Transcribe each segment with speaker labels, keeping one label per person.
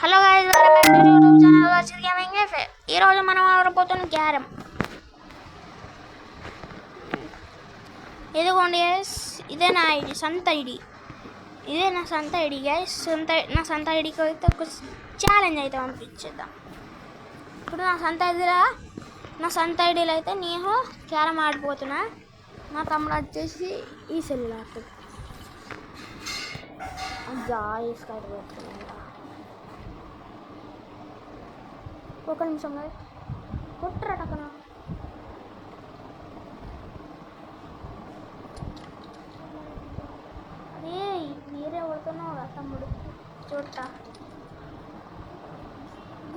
Speaker 1: Hello guys, welcome back to YouTube channel Varshith gaming FA. ఈరోజు మనం ఆడబోతున్న carom. ఇదిగోండి guys, ఇదే నా ఐడి, సొంత ఐడి. ఇదే నా సొంత ఐడి గైస్. నా సొంత ఐడికి అయితే ఒక ఛాలెంజ్ అయితే పంపించేద్దాం. ఇప్పుడు నా సొంత ఐడిలో అయితే నేను క్యారమ్ ఆడిపోతున్నా. నా తమ్ముడు వచ్చేసి ఈ సెల్ ఆడుతుంది. ఒక నిమిషం కొట్టరా టక్కన. అరే మీరే కొడుతున్నావు కదా తమ్ముడు, చూడతా.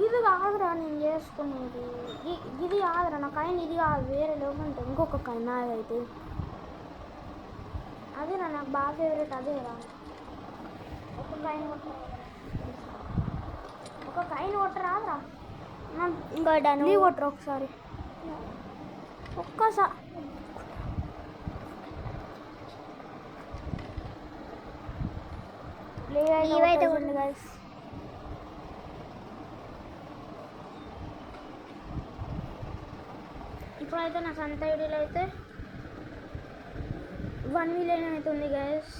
Speaker 1: ఇది కాదురా నేను చేసుకునేది, ఇది కాదురా నా కాయిన్. ఇది కాదు, వేరే లేకుంటే ఇంకొక కాయిన్ నాదైతే. అదేరా నాకు బాగా ఫేవరెట్, అదేరా. ఒక కాయిన్ కొట్టరాదురా. నీ కొట్టరు ఒకసారి, ఒక్కసారి. ఇవైతే ఉంది గైస్. ఇప్పుడైతే నా సొంత ఐడిలో అయితే 1 మిలియన్ అవుతుంది గైస్.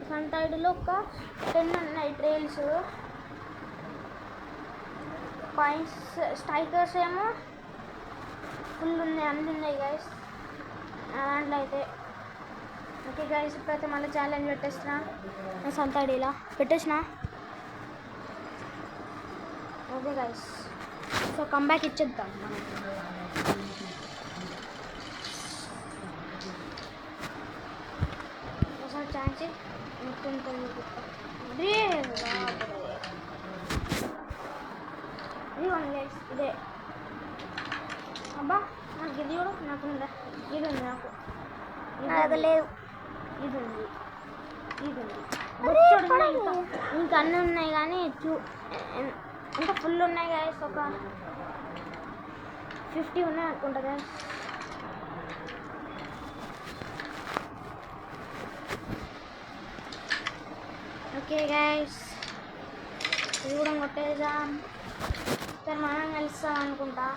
Speaker 1: సొంత ఐడిలో ఒక 10 ఉన్నాయి ట్రైల్స్. పాయింట్స్ స్ట్రైకర్స్ ఏమో ఫుల్ ఉన్నాయి, అన్నీ ఉన్నాయి గైస్ దాంట్లో అయితే. ఓకే గైస్, ఇప్పుడైతే మళ్ళీ ఛాలెంజ్ పెట్టేస్తున్నా. నా సొంత ఐడిలా పెట్టేసిన. ఓకే గైస్, సో కంబ్యాక్ ఇచ్చేద్దాం మనం. ఒకసారి ఛాన్స్ ఇదే. అబ్బా నాకు ఇది కూడా నాకుందా. ఇది ఉంది నాకు, ఇది లేదు. ఇది ఉంది, ఇది ఉంది. ఇంకా అన్నీ ఉన్నాయి కానీ ఇంకా ఫుల్ ఉన్నాయి గాయస్. ఒక 50 ఉన్నాయి అనుకుంటా గాయస్. ఓకే గాయస్, ఇది కూడా కొట్టేద్దాం. సరే మనం కలుస్తాం అనుకుంటా.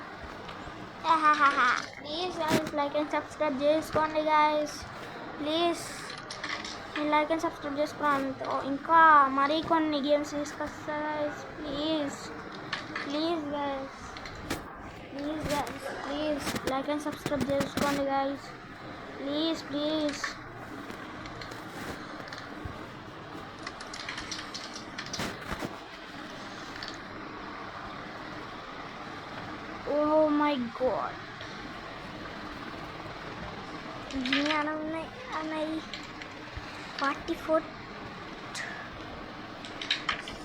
Speaker 1: Please guys like and subscribe చేసుకోండి గాయస్. ప్లీజ్ నేను లైక్ అండ్ సబ్స్క్రైబ్ చేసుకోండి. ఇంకా మరీ కొన్ని గేమ్స్ తీసుకొస్తా guys. Please please guys, please guys, please like and subscribe చేసుకోండి guys. Please please. Oh my god, ini anai 44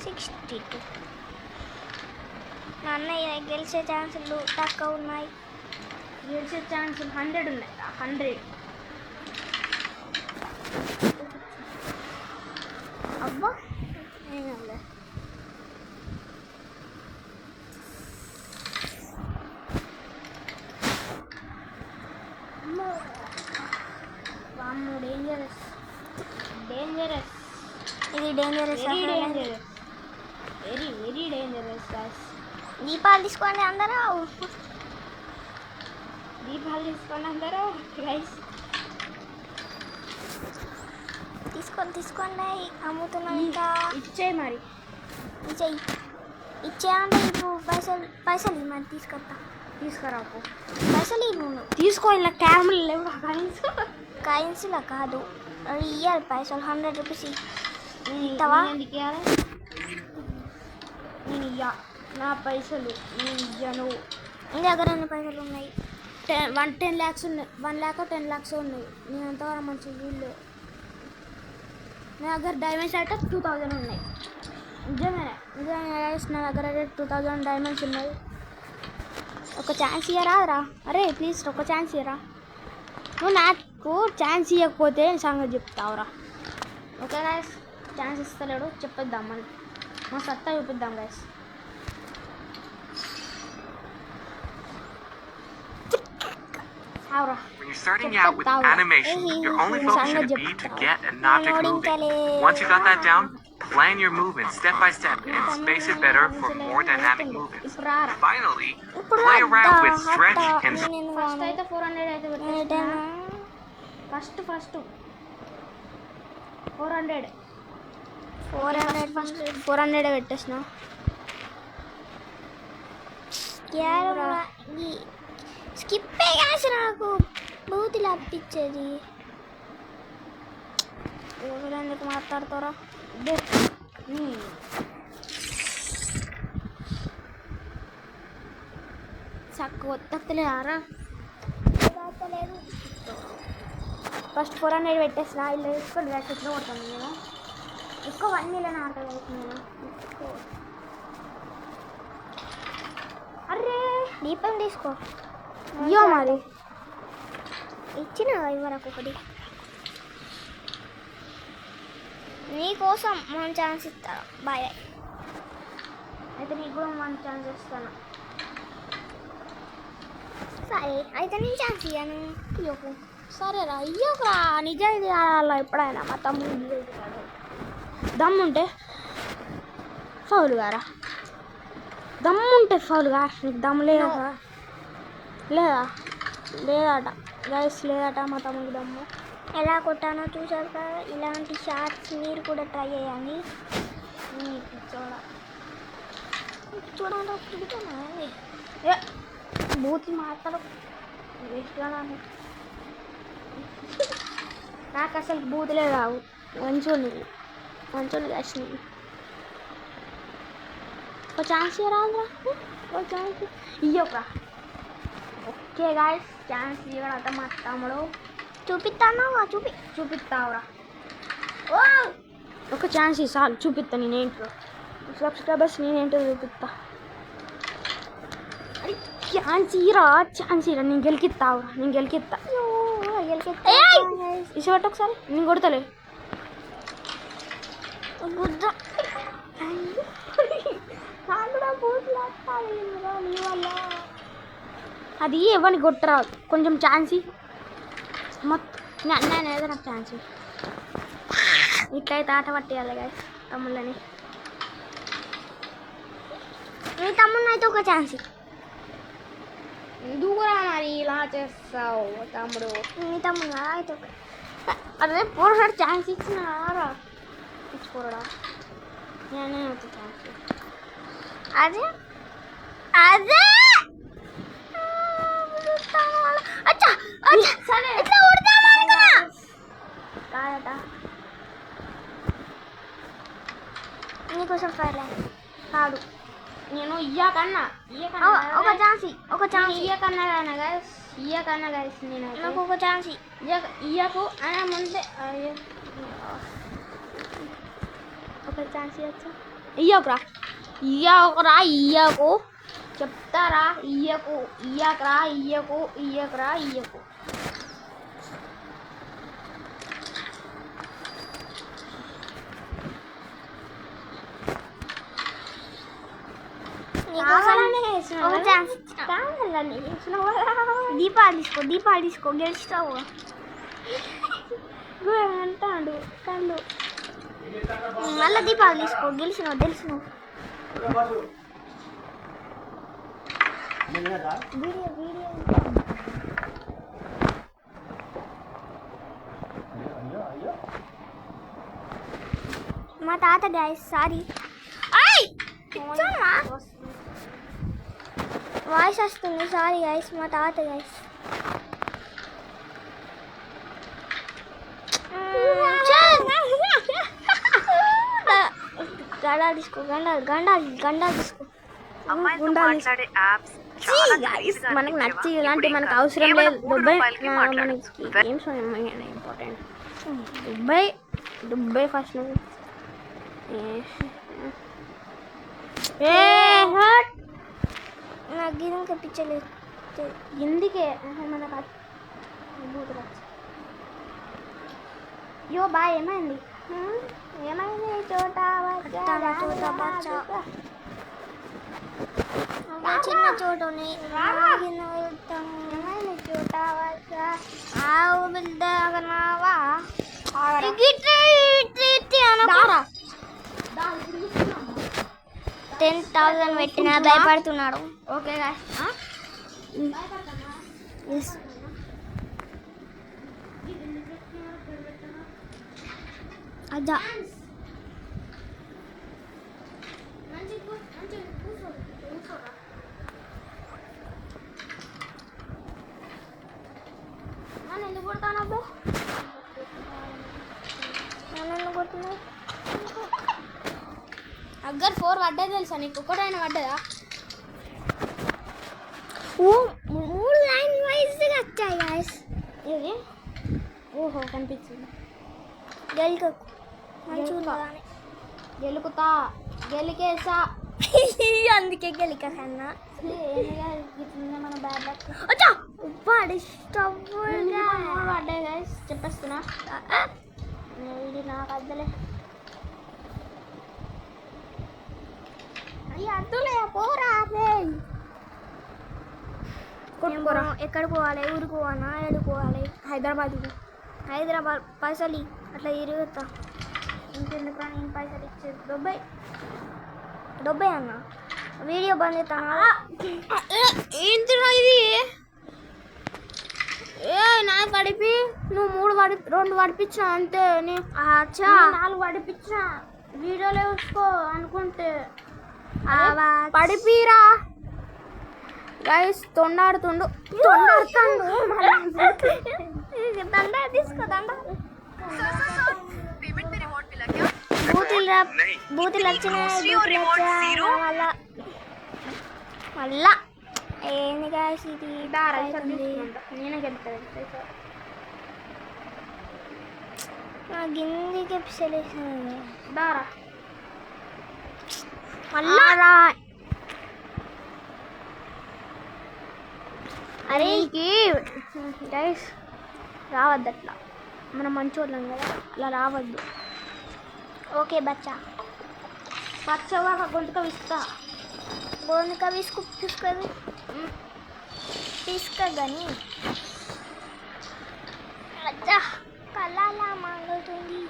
Speaker 1: 62. నా అన్నయ్య గెలిచే ఛాన్సులు తక్కువ ఉన్నాయి. గెలిచే ఛాన్సులు 100 ఉన్నాయి. 100. అబ్బా ఏమన్నా డేంజరస్ డేంజరస్. ఇది dangerous, very dangerous, very dangerous guys. దీపాలు తీసుకోండి అందరూ, దీపాలు తీసుకోండి అందరూ గైస్. తీసుకోండి అమ్ముతున్నాం. ఇంకా ఇచ్చేయి మరి, ఇచ్చేయండి. ఇప్పుడు పైసలు మరి తీసుకురాకు. పైసలు ఇవ్వు. తీసుకో. ఇలా క్యామెరా లేవు కాయిన్స్లా కాదు, ఇయ్యాలి పైసలు. 100 రూపీస్ ఇస్తావా? ఎందుకు ఇవ్వాలి? నేను ఇయ్యా. నా పైసలు నేను ఇయ్యను. నీ దగ్గర ఎన్ని పైసలు ఉన్నాయి? 10 lakhs ఉన్నాయి. 1 lakh 10 lakhs ఉన్నాయి. నేను అంతవరకు మంచి వీళ్ళు. నా దగ్గర డైమండ్స్ అయితే 2000 ఉన్నాయి. నిజమే నా దగ్గర అయితే 2000 డైమండ్స్ ఉన్నాయి. ఒక ఛాన్స్ ఇయ్యరా? అరే ప్లీజ్ ఒక ఛాన్స్ ఇయ్యరా. నువ్వు నాకు ఛాన్స్ ఇవ్వకపోతే సంగతి చెప్తావురా. ఓకే గైస్, ఛాన్స్ ఇస్తలేడు, చెప్పేద్దాం మనం. మా సత్తా చూపిద్దాం guys.
Speaker 2: When you're starting out with animation, your only focus should be to get an object moving. Once you got that down, Plan your movements step by step and space it better for more dynamic movements. Finally, play around with stretch and
Speaker 1: first అయితే 400 అయితే పెట్టేస్తున్నా. First 400 పెట్టేసిన. Skip అయ్యాసి నాకు బూతులు అప్పించేది. ఎందుకు మాట్లాడతారా? కొత్తలేరా? First 400 పెట్టేసిన. ఇలా వేసుకోండి గ్యాస్ ఎట్లా కొడతాను నేను. ఎక్కువ 1 మిలియన్ ఆటలు అవుతున్నాను. అరే దీపం తీసుకో. అయ్యో మరి ఇచ్చిన ఇవ్వరకు ఒకటి నీకోసం 1 ఛాన్స్ ఇస్తాను. బాయ్. అయితే నీకు కూడా 1 ఛాన్స్ ఇస్తాను. సరే అయితే నేను ఛాన్స్ ఇయ్యాను. ఇయ్యకు. సరేరా ఇయ్యకురా. నిజాయితీ ఆడాలా ఎప్పుడైనా. మా తమ్ముడు నిజాయితీ ఆడాలి. దమ్ముంటే ఫౌల్ గారా. దమ్ముంటే ఫౌల్ గా. నీకు దమ్ము లేదా? లేదట గైస్, లేదట మా తమ్ముడికి దమ్ము. ఎలా కొట్టానో చూసారు కదా. ఇలాంటి షార్ట్స్ మీరు కూడా ట్రై చేయండి. చూడండి బూతి మాట్లాడు. నాకు అసలు బూతులే రావు. మంచోని కలిసి ఒక ఛాన్స్ రాదురా. ఒక ఛాన్స్ ఇయ్యరా. ఓకే గాయస్, ఛాన్స్ ఇవ్వడట మా తమ్ముడు. చూపిస్తావా? చూపిస్తావురా. ఒక ఛాన్స్ చాలు. చూపిస్తా నేనేంటో. సబ్స్క్రైబర్స్ నేనేంటో చూపిస్తా. ఛాన్స్ ఇరా. నేను గెలికిస్తావురా. గెలికిస్తా. ఇష్టపట్టు ఒకసారి. నేను కొడతలే. గుద్ద అది ఎవరిని కొట్టరాదు. కొంచెం ఛాన్స్ మొత్తం నేను ఏదైనా ఛాన్స్ ఇట్లయితే ఆట పట్టేయాలి గాయస్ తమ్ముళ్ళని. మీ తమ్ముడిని అయితే ఒక ఛాన్స్ దూరా. మరి ఇలా చేస్తావు తమ్ముడు. మీ తమ్ముడు అయితే అదే పోరాడు ఛాన్స్ ఇచ్చినారా? ఇచ్చుకోరా. నేనే ఒక ఛాన్స్. అదే కాదట. నీకోసం కాదు. నేను ఇయ్యకన్నా ఒక ఛాన్స్ ఇయ్యకన్నా గైస్. నేను నాకు ఒక ఛాన్స్ ఇయ్యకు అనే ముందే ఒక ఛాన్స్ ఇవ్వచ్చు. ఇయ్యకు చెప్తారా. ఇయ్యకరా. దీపాలు తీసుకో గెలుస్తావు అంటాడు కళ్ళు. మళ్ళీ దీపాలు తీసుకో. గెలిచినావు. మా తాత గాయస్. సారీ వాయిస్ వస్తుంది. Sorry guys. మా తాత గాయస్. గండాలు తీసుకో. మనకు నచ్చి ఇలాంటి మనకు అవసరం లేదు. మనకి గేమ్స్ ఇంపార్టెంట్. దుబాయ్ ఫస్ట్ నాకు గీతం కప్పించలేదు. ఎందుకే మనకు యో బాయ్. ఏమైంది చోట చిన్న చోటని చోట ఆవు బిల్దగనావా. 10,000 పెట్టినా భయపడుతున్నాడు. ఓకే ఎస్ అదా నన్ను ఎందుకు కొడతాను అబ్బో నన్ను ఎందుకు కొడుతున్నావు అగ్గర్ 4 పడ్డది తెలుసా నీకు ఒక్కడైనా పడ్డదా ఓ 3 లైన్ వైజ్గా వచ్చాయి గాయస్ ఇది ఓహో కనిపించింది గెలుకు మంచిగా గెలుకుతా గెలికేసా అందుకే గెలికా కన్నా మన బ్యాడ్ లక్ పడ్డాయి గాయస్ చెప్పేస్తున్నా ఇది నాకు అద్దలే అద్దులే పోరా కొట్టుకోరా ఎక్కడ పోవాలి ఊరికి పోవాలా ఎక్కడికి పోవాలి హైదరాబాద్ పైసలు అట్లా తిరుగుతా ఇంకెందుకు నేను పైసలు ఇచ్చేది డబ్బై అన్న వీడియో బంద్ చేస్తాను ఏంటిరా ఇది ఏ నాకు పడిపి నువ్వు 2 పడిపించా అంతే 4 పడిపించా వీడియోలో చూసుకో అనుకుంటే పడిపిరా గైస్ తొండాడుతుండు దండ తీసుకో దండ బూతులు వచ్చినాయి మళ్ళా ఏంది గాయస్ ఇది నేనే గెలుతుంది నా గిందికి ఎపిసలేసాను దారా మళ్ళా అరే గైస్ రావద్దు అట్లా మనం మంచోళ్ళం కదా అలా రావద్దు ఓకే బచ్చా బచ్చవా గొంతుక విస్తా గొంతుక తీసుకొని తీసుకొని అచ్చా కళలా మాంగుతుంది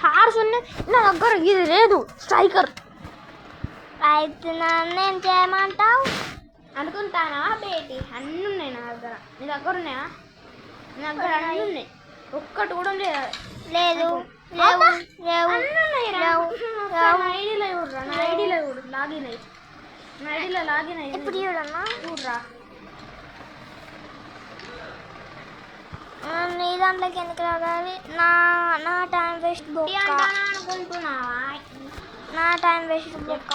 Speaker 1: హార్స్ ఉన్నాయి నా దగ్గర ఇది లేదు స్ట్రైకర్ అయితే నేను చేయమంటావు అనుకుంటానా బేటి అన్నీ ఉన్నాయి నా దగ్గర నీ దగ్గర ఉన్నాయా నా దగ్గర అన్నీ ఉన్నాయి ఒక్కటి కూడా లేదు ఐడీలో చూడరా నా ఐడీలో చూడు లాగిన్ అయ్యి నా ఐడీలో లాగిన్ అయ్యి ఇప్పుడు చూడమ్మా చూడరా నీ దాంట్లోకి ఎందుకు రాగాలి నా టైం వేస్ట్ బొక్క అనుకుంటున్నావా నా టైం వేస్ట్ బొక్క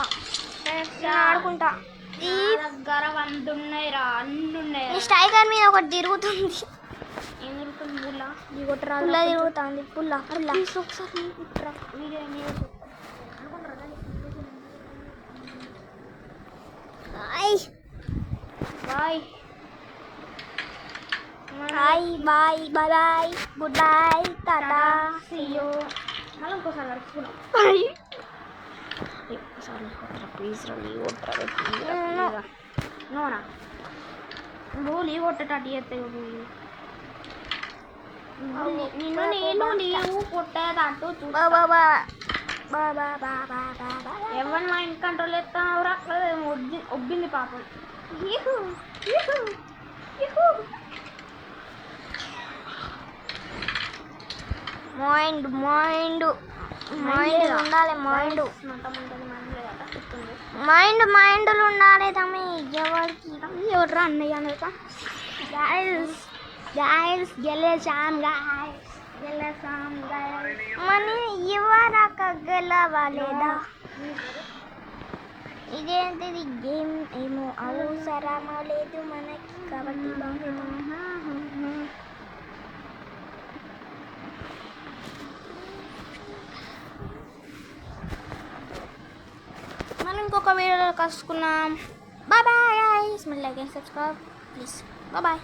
Speaker 1: ఆడుకుంటా ఈ దగ్గర 100 ఉన్నాయి రా అన్నీ ఉన్నాయి నీ స్ట్రైకర్ మీద ఒకటి తిరుగుతుంది ఏం తిరుగుతుంది పుల్ల తిరుగుతుంది పుల్ల ఒకసారి video bye bye good bye ta-ta see you మళ్ళీ ఇంకోసారి నడుచుకున్నాం ప్లీజ్ నోనా నువ్వు లీవ్ కొట్టేటట్టు చేస్తాయి నేను లీవ్ కొట్టేటట్టు ఎవరు మైండ్ కంట్రోల్ ఎత్తావురా ఒబ్బింది పాపం మైండ్ ఉండాలి మైండ్లు ఉండాలి తమ్మి ఎవరికి ఎవర్రా అన్నయ్య అనక గాయస్ గెలిచాం మనీ ఎవరాక గెలవాలేదా ఇదేంటిది గేమ్ ఏమో అవసరమో లేదు మనకి కాబట్టి మనం ఇంకొక వీడియోలో కలుసుకున్నాం బాయ్ బాయ్ మళ్ళీ like and subscribe please bye